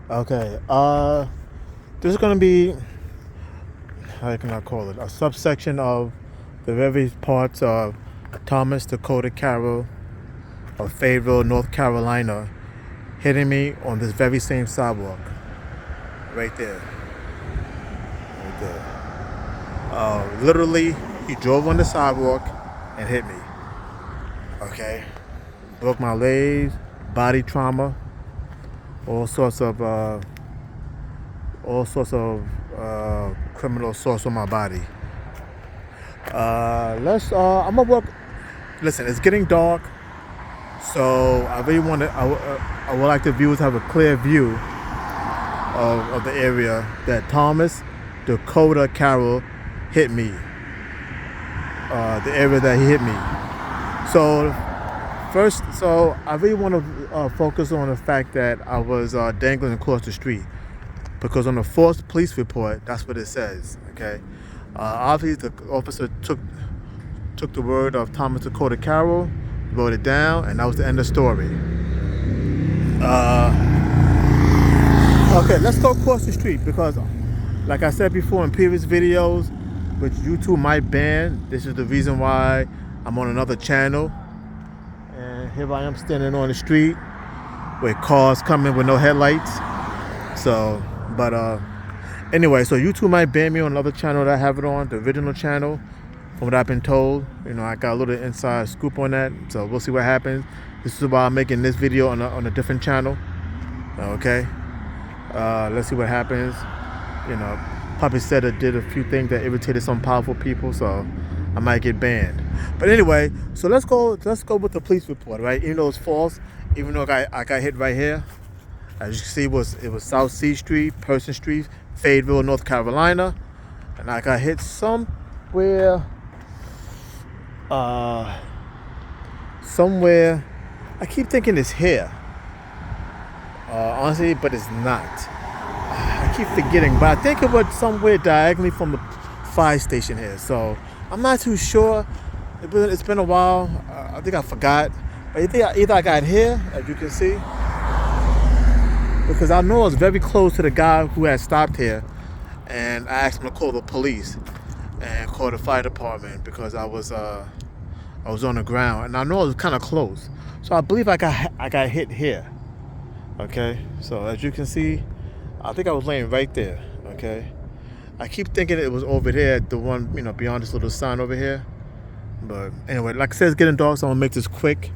Okay. This is gonna be, how can I call it? A subsection of the various parts of Thomas Dakota Carroll of Fayetteville, North Carolina, hitting me on this very same sidewalk. Right there. Right there. Literally, he drove on the sidewalk and hit me. Okay. Broke my legs, body trauma, all sorts of criminal assaults on my body. I'm gonna work. Listen, it's getting dark, so I really want to. I would like the viewers to have a clear view of the area that Thomas Dakota Carroll hit me. The area that he hit me. So first, I really want to focus on the fact that I was dangling across the street, because on the false police report, that's what it says. Okay, obviously the officer took the word of Thomas Dakota Carroll, wrote it down, and that was the end of the story. Okay, let's go across the street, because like I said before in previous videos, which YouTube might ban, this is the reason why I'm on another channel. And here I am standing on the street with cars coming with no headlights. So, but anyway, so YouTube might ban me on another channel that I have it on, the original channel. From what I've been told, I got a little inside scoop on that, so we'll see what happens. This is why I'm making this video on a different channel. Okay, let's see what happens. Probably said it did a few things that irritated some powerful people, so I might get banned. But anyway, so let's go with the police report, right? Even though it's false, even though I got hit right here. As you can see, it was South C Street, Person Street, Fayetteville, North Carolina, and I got hit somewhere. Somewhere, I keep thinking it's here, honestly, but it's not. I keep forgetting, but I think it was somewhere diagonally from the fire station here, so I'm not too sure. It's been a while. I think I forgot, but either I got here, as you can see, because I know I was very close to the guy who had stopped here, and I asked him to call the police and call the fire department, because I was on the ground, and I know it was kind of close. So I believe I got hit here. Okay, so as you can see, I think I was laying right there. Okay, I keep thinking it was over there, the one beyond this little sign over here. But anyway, like I said, it's getting dark, so I'm gonna make this quick.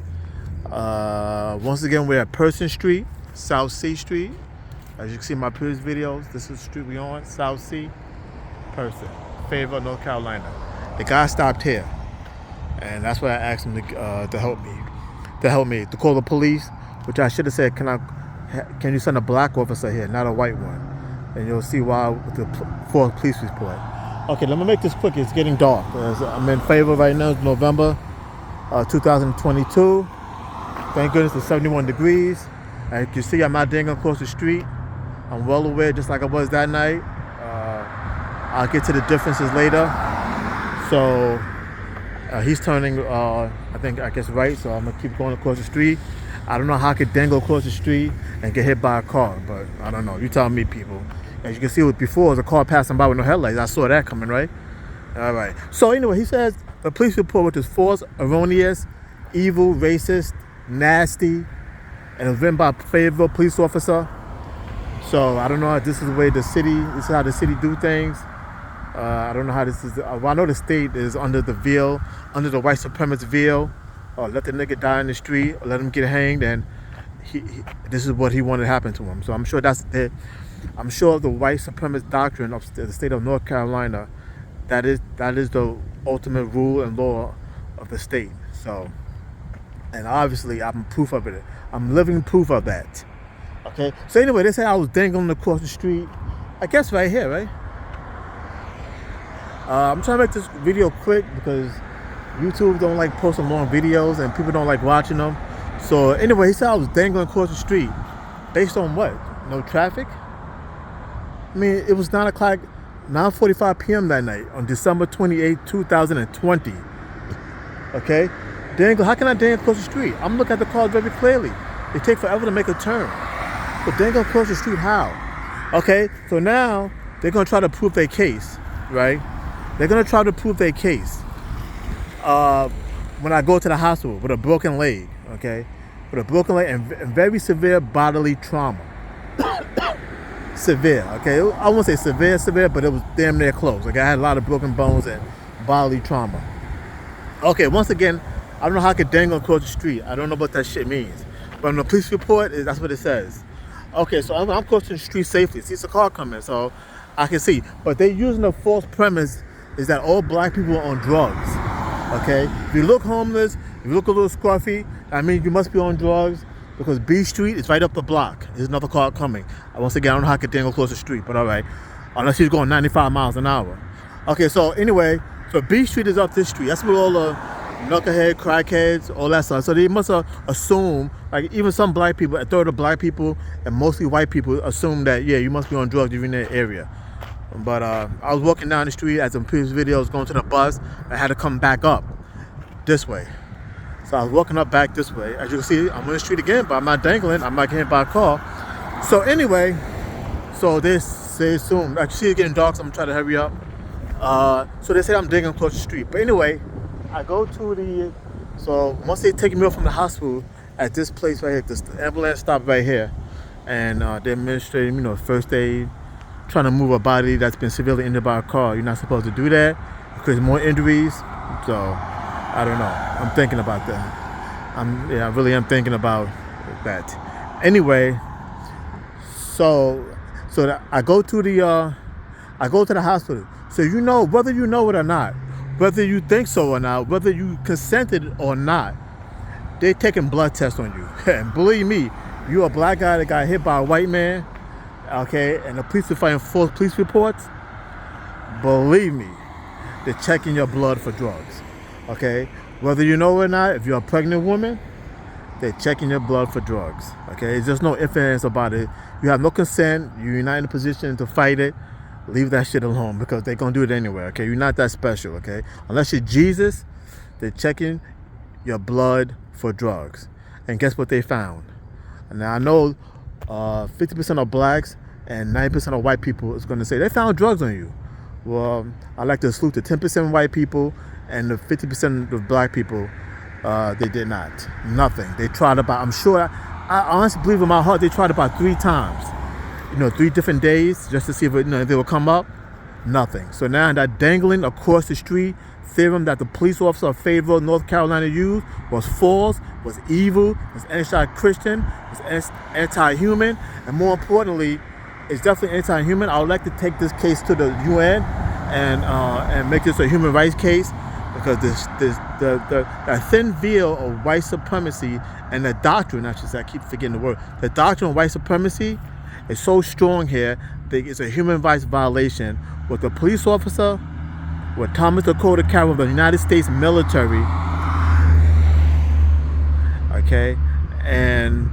Once again, we're at Person Street, South C Street. As you can see in my previous videos, this is the street we on, South C, Person, Fayetteville, North Carolina. The guy stopped here, and that's why I asked him to help me, to call the police, which I should have said, can you send a black officer here, not a white one? And you'll see why with the false police report. Okay, let me make this quick. It's getting dark. I'm in Fayetteville right now. It's November 2022. Thank goodness it's 71 degrees. As you can see, I'm not dangling across the street. I'm well aware, just like I was that night. I'll get to the differences later. So he's turning, I guess right, so I'm gonna keep going across the street. I don't know how I could dangle across the street and get hit by a car, but I don't know. You tell me, people. As you can see, before was a car passing by with no headlights. I saw that coming, right? All right. So anyway, he says the police report, which is false, erroneous, evil, racist, nasty, and it was written by a Fayetteville police officer. So I don't know if this is the way this is how the city do things. I don't know how this is. Well, I know the state is under the white supremacist veil. Let the nigga die in the street, or let him get hanged, and this is what he wanted to happen to him. So I'm sure I'm sure the white supremacist doctrine of the state of North Carolina, that is the ultimate rule and law of the state. So, and obviously I'm proof of it. I'm living proof of that. Okay. So anyway, they say I was dangling across the street. I guess right here, right? I'm trying to make this video quick because YouTube don't like posting long videos and people don't like watching them. So anyway, he said I was dangling across the street. Based on what? No traffic? I mean, it was 9:45 p.m. that night on December 28, 2020. Okay? Dangle, how can I dangle across the street? I'm looking at the cars very clearly. They take forever to make a turn. But dangling across the street, how? Okay, so now they're gonna try to prove their case, right? They're gonna try to prove their case. When I go to the hospital with a broken leg, okay? With a broken leg and very severe bodily trauma. Severe, okay? I won't say severe, but it was damn near close. Like I had a lot of broken bones and bodily trauma. Okay, once again, I don't know how I could dangle across the street. I don't know what that shit means. But on the police report, that's what it says. Okay, so I'm crossing the street safely. See, it's a car coming, so I can see. But they're using a false premise is that all black people are on drugs. Okay? If you look homeless, if you look a little scruffy, I mean, you must be on drugs because B Street is right up the block. There's another car coming. Once again, I don't know how I could dangle across the street, but all right. Unless he's going 95 miles an hour. Okay, so anyway, so B Street is up this street. That's where all the knucklehead, crackheads, all that stuff. So they must assume, like even some black people, a third of black people and mostly white people assume that, yeah, you must be on drugs if you're in that area. But I was walking down the street as in previous videos, going to the bus. I had to come back up this way. So I was walking up back this way. As you can see, I'm on the street again, but I'm not dangling. I'm not getting hit by a car. So anyway, so they assume, I can see it getting dark, so I'm trying to hurry up. So they say I'm dangling across the street. But anyway, I go to so once they take me off from the hospital at this place right here, this ambulance stopped right here. And they're administrating, first aid, trying to move a body that's been severely injured by a car. You're not supposed to do that. It creates more injuries. So I don't know. I'm thinking about that. I really am thinking about that. Anyway, so I go to the hospital. So whether you know it or not, whether you think so or not, whether you consented or not, they're taking blood tests on you. And believe me, you're a black guy that got hit by a white man, okay, and the police are finding false police reports. Believe me, they're checking your blood for drugs, okay? Whether you know or not, if you're a pregnant woman, they're checking your blood for drugs, okay? There's just no ifs and ands about it. You have no consent. You're not in a position to fight it. Leave that shit alone because they're going to do it anyway, okay? You're not that special, okay? Unless you're Jesus, they're checking your blood for drugs. And guess what they found? Now, I know 50% of blacks and 90% of white people is going to say, they found drugs on you. Well, I like to salute the 10% white people and the 50% of black people, they did not. Nothing. They tried about, I'm sure, I honestly believe in my heart, they tried about 3 times. 3 different days just to see if they will come up. Nothing. So now that dangling across the street theorem that the police officer of Fayetteville, North Carolina used was false, was evil, was anti-Christian, was anti-human, and more importantly, it's definitely anti-human. I would like to take this case to the UN and make this a human rights case because the thin veil of white supremacy and the doctrine, I keep forgetting the word, the doctrine of white supremacy is so strong here that it's a human rights violation with the police officer, with Thomas Dakota Carroll of the United States military, okay, and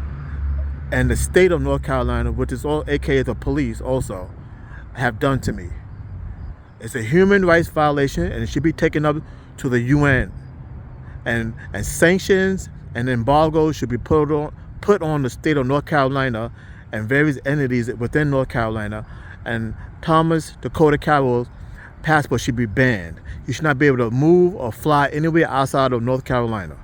the state of North Carolina, which is all aka the police also, have done to me. It's a human rights violation and it should be taken up to the UN. And sanctions and embargoes should be put on the state of North Carolina and various entities within North Carolina, and Thomas Dakota Carroll's passport should be banned. You should not be able to move or fly anywhere outside of North Carolina.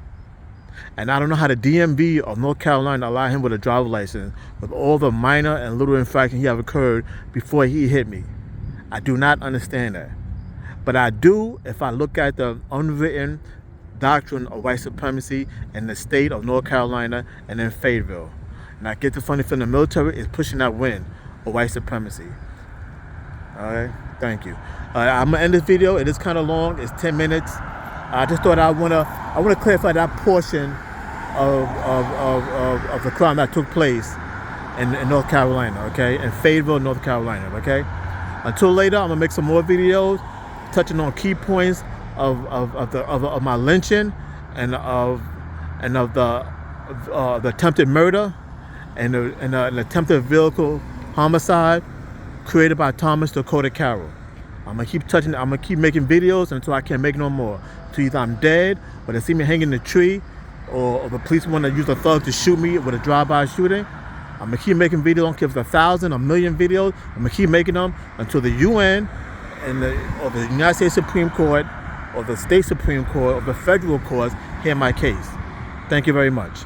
And I don't know how the DMV of North Carolina allowed him with a driver's license with all the minor and little infractions he have occurred before he hit me. I do not understand that. But I do if I look at the unwritten doctrine of white supremacy in the state of North Carolina and in Fayetteville. And I get the funny feeling the military is pushing that wind of white supremacy. All right, thank you. I'm gonna end this video. It is kind of long. It's 10 minutes. I just thought I wanna clarify that portion of the crime that took place in North Carolina. Okay, in Fayetteville, North Carolina. Okay. Until later, I'm gonna make some more videos touching on key points of my lynching and of the attempted murder and an attempted vehicle homicide created by Thomas Dakota Carroll. I'm gonna keep making videos until I can't make no more. Until either I'm dead, or they see me hanging in a tree, or the police want to use a thug to shoot me with a drive-by shooting. I'm gonna keep making videos. I don't care if it's 1,000, 1,000,000 videos. I'm gonna keep making them until the UN and or the United States Supreme Court or the state Supreme Court or the federal courts hear my case. Thank you very much.